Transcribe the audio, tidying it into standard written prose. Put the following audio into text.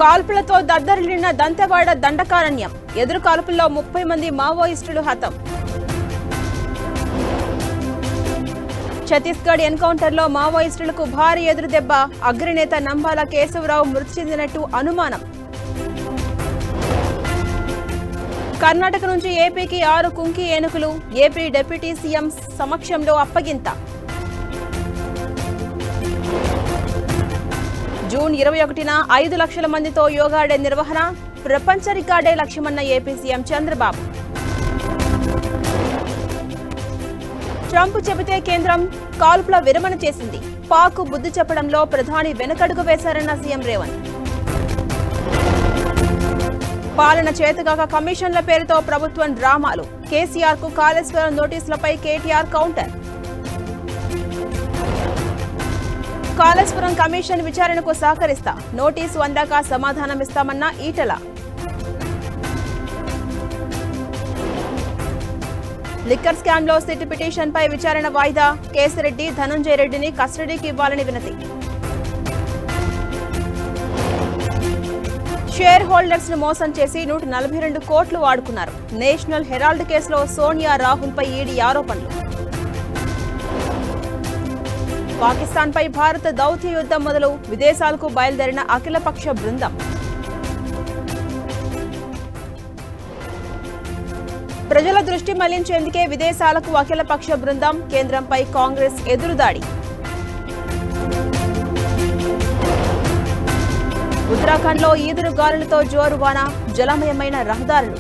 కాల్పులతో దద్దరిల్లిన దంతెవాడ దండకారణ్యం. ఎదురు కాల్పుల్లో 30 మంది మావోయిస్టులు హతం. ఛత్తీస్గఢ్ ఎన్కౌంటర్లో మావోయిస్టులకు భారీ ఎదురుదెబ్బ. అగ్రనేత నంబాల కేశవరావు మృతి చెందినట్టు అనుమానం. కర్ణాటక నుంచి ఏపీకి 6 కుంకి ఏనుగులు. ఏపీ డిప్యూటీ సీఎం సమక్షంలో అప్పగింత. జూన్ 21న 5 లక్షల మందితో యోగా డే నిర్వహణ. ప్రపంచ రికార్డే లక్ష్యమన్న ఏపీ సీఎం చంద్రబాబు. ట్రంప్ చెబితే కేంద్రం కాల్పుల విరమణ చేసింది. పాక్ బుద్ధి చెప్పడంలో ప్రధాని వెనకడుగు వేశారన్న సీఎం రేవంత్. పాలన చేతగాక కమిషన్ల పేరుతో ప్రభుత్వం డ్రామాలు. కేసీఆర్ కు కాళేశ్వరం నోటీసులపై కేటీఆర్ కౌంటర్. కాళేశ్వరం కమిషన్ విచారణకు సహకరిస్తా. నోటీసు అందాక సమాధానమిస్తామన్న ఈటల. లిక్కర్ స్కామ్ లో సిట్ పిటిషన్ పై విచారణ వాయిదా. కేసిరెడ్డి ధనంజయ రెడ్డిని కస్టడీకి ఇవ్వాలని వినతి. షేర్ హోల్డర్స్ ను మోసం చేసి 142 కోట్లు వాడుకున్నారు. నేషనల్ హెరాల్డ్ కేసులో సోనియా రాహుల్ పై ఈడీ ఆరోపణలు. పాకిస్తాన్ పై భారత దౌత్య యుద్ధం మొదలు. విదేశాలకు బయలుదేరిన అఖిలపక్ష బృందం. ప్రజల దృష్టి మళ్లించేందుకే విదేశాలకు అఖిలపక్ష బృందం. కేంద్రంపై కాంగ్రెస్ ఎదురుదాడి. ఉత్తరాఖండ్లో ఈదురు గాలులతో జోరు వాన. జలమయమైన రహదారులు.